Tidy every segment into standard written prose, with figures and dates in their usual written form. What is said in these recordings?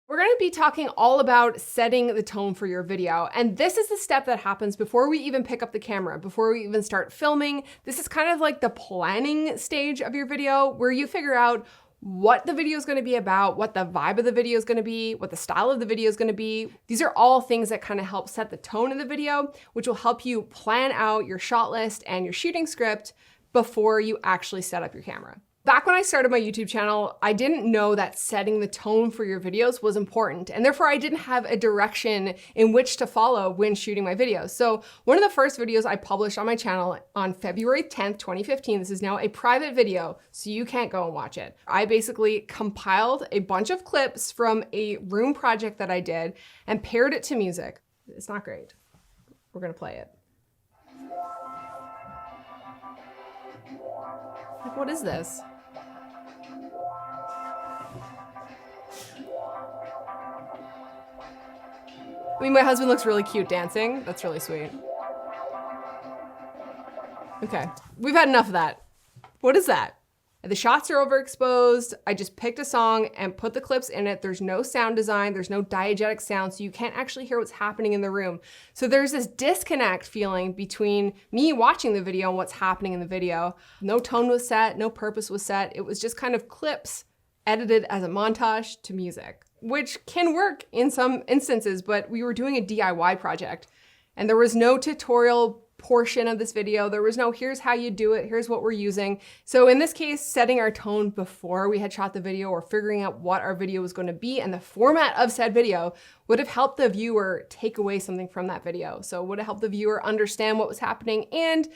We're going to be talking all about setting the tone for your video. And this is the step that happens before we even pick up the camera, before we even start filming. This is kind of like the planning stage of your video where you figure out what the video is going to be about, what the vibe of the video is going to be, what the style of the video is going to be. These are all things that kind of help set the tone of the video, which will help you plan out your shot list and your shooting script before you actually set up your camera. Back when I started my YouTube channel, I didn't know that setting the tone for your videos was important, and therefore I didn't have a direction in which to follow when shooting my videos. So one of the first videos I published on my channel on February 10th, 2015, this is now a private video, so you can't go and watch it. I basically compiled a bunch of clips from a room project that I did and paired it to music. It's not great. We're gonna play it. Like, what is this? I mean, my husband looks really cute dancing. That's really sweet. Okay, we've had enough of that. What is that? The shots are overexposed. I just picked a song and put the clips in it. There's no sound design. There's no diegetic sound, so you can't actually hear what's happening in the room. So there's this disconnect feeling between me watching the video and what's happening in the video. No tone was set, no purpose was set. It was just kind of clips edited as a montage to music, which can work in some instances, but we were doing a DIY project and there was no tutorial portion of this video. There was no, here's how you do it, here's what we're using. So in this case, setting our tone before we had shot the video or figuring out what our video was going to be and the format of said video would have helped the viewer take away something from that video. So would have helped the viewer understand what was happening and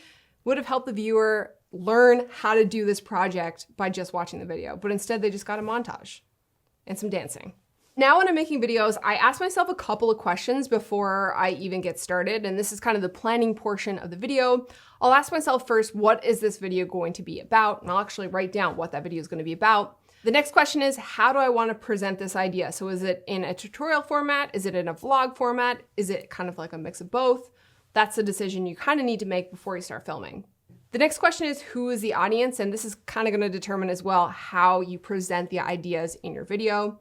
would have helped the viewer learn how to do this project by just watching the video. But instead they just got a montage and some dancing. Now when I'm making videos, I ask myself a couple of questions before I even get started, and this is kind of the planning portion of the video. I'll ask myself first, what is this video going to be about? And I'll actually write down what that video is going to be about. The next question is, how do I want to present this idea? So is it in a tutorial format? Is it in a vlog format? Is it kind of like a mix of both? That's a decision you kind of need to make before you start filming. The next question is, who is the audience? And this is kind of going to determine as well how you present the ideas in your video.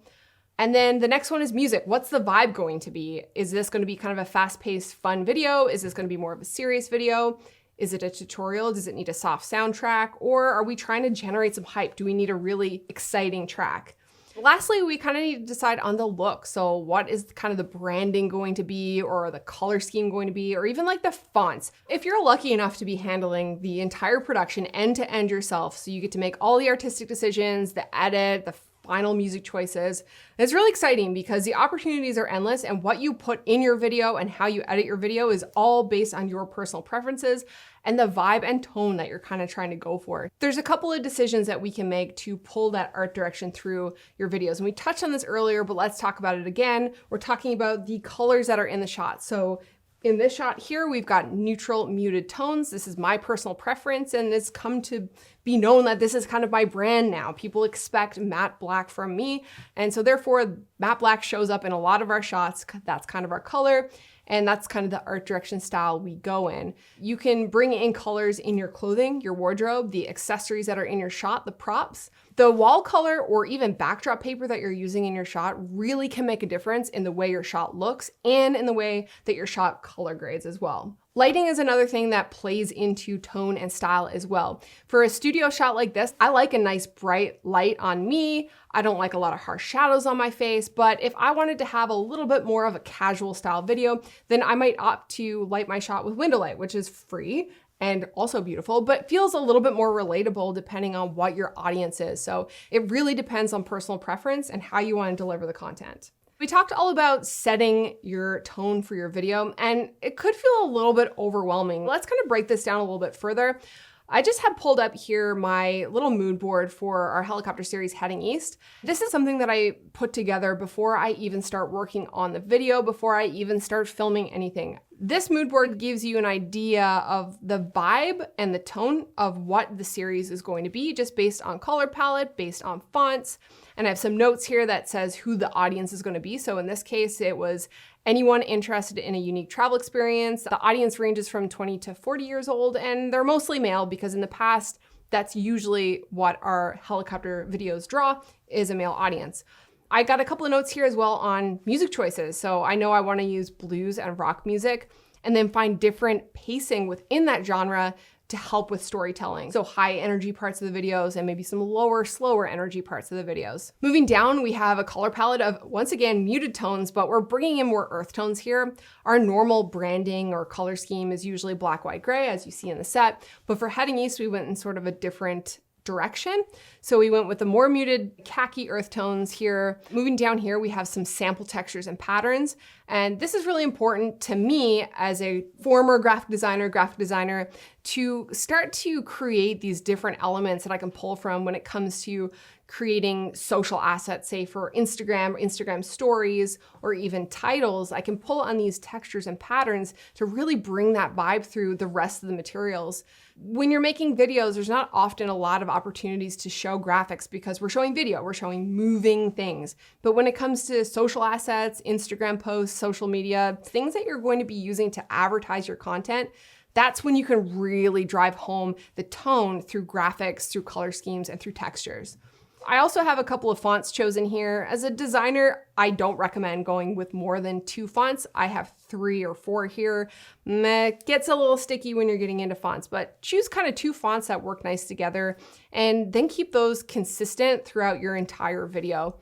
And then the next one is music. What's the vibe going to be? Is this going to be kind of a fast-paced, fun video? Is this going to be more of a serious video? Is it a tutorial? Does it need a soft soundtrack? Or are we trying to generate some hype? Do we need a really exciting track? Lastly, we kind of need to decide on the look. So what is kind of the branding going to be, or the color scheme going to be, or even like the fonts? If you're lucky enough to be handling the entire production end to end yourself, so you get to make all the artistic decisions, the edit, the final music choices. It's really exciting because the opportunities are endless, and what you put in your video and how you edit your video is all based on your personal preferences and the vibe and tone that you're kind of trying to go for. There's a couple of decisions that we can make to pull that art direction through your videos. And we touched on this earlier, but let's talk about it again. We're talking about the colors that are in the shot. So in this shot here, we've got neutral muted tones. This is my personal preference, and it's come to be known that this is kind of my brand now. People expect matte black from me, and so therefore matte black shows up in a lot of our shots. That's kind of our color, and that's kind of the art direction style we go in. You can bring in colors in your clothing, your wardrobe, the accessories that are in your shot, the props. The wall color or even backdrop paper that you're using in your shot really can make a difference in the way your shot looks and in the way that your shot color grades as well. Lighting is another thing that plays into tone and style as well. For a studio shot like this, I like a nice bright light on me. I don't like a lot of harsh shadows on my face, but if I wanted to have a little bit more of a casual style video, then I might opt to light my shot with window light, which is free and also beautiful, but feels a little bit more relatable depending on what your audience is. So it really depends on personal preference and how you want to deliver the content. We talked all about setting your tone for your video, and it could feel a little bit overwhelming. Let's kind of break this down a little bit further. I just have pulled up here my little mood board for our helicopter series Heading East. This is something that I put together before I even start working on the video, before I even start filming anything. This mood board gives you an idea of the vibe and the tone of what the series is going to be, just based on color palette, based on fonts. And I have some notes here that says who the audience is going to be. So in this case, it was anyone interested in a unique travel experience. The audience ranges from 20 to 40 years old, and they're mostly male because in the past, that's usually what our helicopter videos draw, is a male audience. I got a couple of notes here as well on music choices. So I know I want to use blues and rock music and then find different pacing within that genre to help with storytelling. So high energy parts of the videos and maybe some lower, slower energy parts of the videos. Moving down, we have a color palette of, once again, muted tones, but we're bringing in more earth tones here. Our normal branding or color scheme is usually black, white, gray, as you see in the set. But for Heading East, we went in sort of a different direction. So we went with the more muted khaki earth tones here. Moving down here, we have some sample textures and patterns. And this is really important to me as a former graphic designer, to start to create these different elements that I can pull from when it comes to creating social assets, say for Instagram, or Instagram stories, or even titles. I can pull on these textures and patterns to really bring that vibe through the rest of the materials. When you're making videos, there's not often a lot of opportunities to show graphics because we're showing video, we're showing moving things. But when it comes to social assets, Instagram posts, social media, things that you're going to be using to advertise your content, that's when you can really drive home the tone through graphics, through color schemes, and through textures. I also have a couple of fonts chosen here. As a designer, I don't recommend going with more than 2 fonts. I have 3 or 4 here. It gets a little sticky when you're getting into fonts, but choose kind of 2 fonts that work nice together and then keep those consistent throughout your entire video.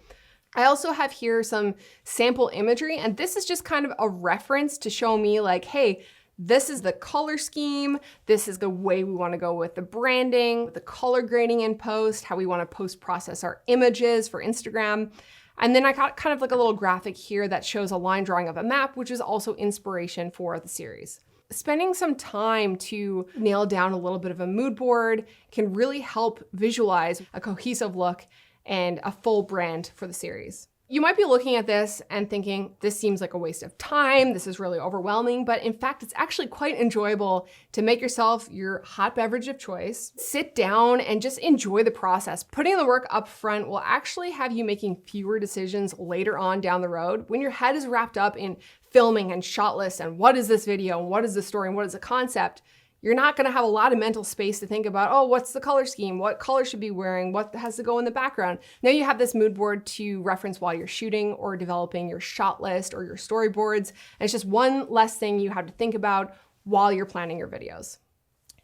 I also have here some sample imagery, and this is just kind of a reference to show me like, hey, this is the color scheme. This is the way we want to go with the branding, the color grading in post, how we want to post-process our images for Instagram. And then I got kind of like a little graphic here that shows a line drawing of a map, which is also inspiration for the series. Spending some time to nail down a little bit of a mood board can really help visualize a cohesive look and a full brand for the series. You might be looking at this and thinking, this seems like a waste of time, this is really overwhelming, but in fact, it's actually quite enjoyable to make yourself your hot beverage of choice, sit down and just enjoy the process. Putting the work up front will actually have you making fewer decisions later on down the road when your head is wrapped up in filming and shot lists and what is this video and what is the story and what is the concept. You're not gonna have a lot of mental space to think about, oh, what's the color scheme? What color should be wearing? What has to go in the background? Now you have this mood board to reference while you're shooting or developing your shot list or your storyboards. And it's just one less thing you have to think about while you're planning your videos.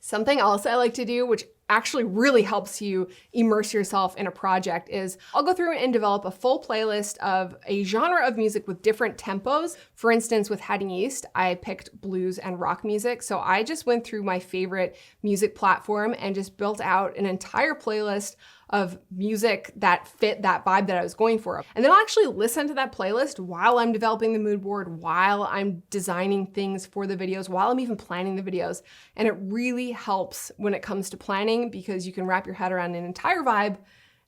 Something else I like to do, which actually really helps you immerse yourself in a project, is I'll go through and develop a full playlist of a genre of music with different tempos. For instance, with Heading East, I picked blues and rock music. So I just went through my favorite music platform and just built out an entire playlist of music that fit that vibe that I was going for. And then I'll actually listen to that playlist while I'm developing the mood board, while I'm designing things for the videos, while I'm even planning the videos. And it really helps when it comes to planning because you can wrap your head around an entire vibe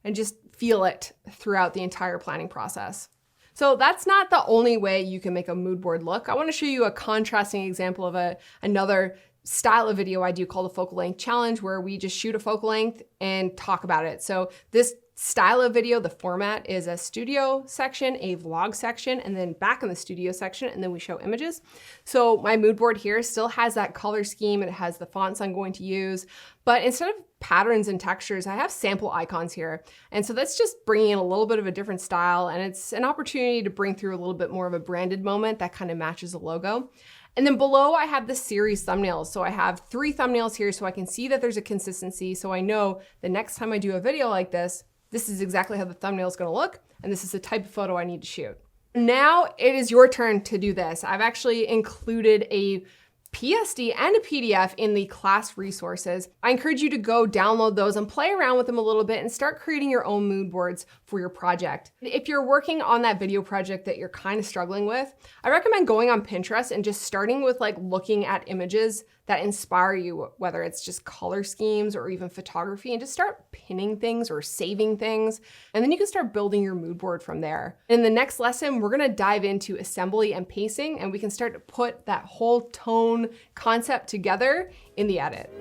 and just feel it throughout the entire planning process. So that's not the only way you can make a mood board look. I want to show you a contrasting example of another style of video I do called a focal length challenge, where we just shoot a focal length and talk about it. So this style of video, the format is a studio section, a vlog section, and then back in the studio section, and then we show images. So my mood board here still has that color scheme. It has the fonts I'm going to use, but instead of patterns and textures, I have sample icons here. And so that's just bringing in a little bit of a different style, and it's an opportunity to bring through a little bit more of a branded moment that kind of matches the logo. And then below I have the series thumbnails. So I have 3 thumbnails here so I can see that there's a consistency. So I know the next time I do a video like this is exactly how the thumbnail is gonna look, and this is the type of photo I need to shoot. Now it is your turn to do this. I've actually included a PSD and a PDF in the class resources. I encourage you to go download those and play around with them a little bit and start creating your own mood boards for your project. If you're working on that video project that you're kind of struggling with, I recommend going on Pinterest and just starting with like looking at images that inspire you, whether it's just color schemes or even photography, and just start pinning things or saving things. And then you can start building your mood board from there. In the next lesson, we're gonna dive into assembly and pacing, and we can start to put that whole tone concept together in the edit.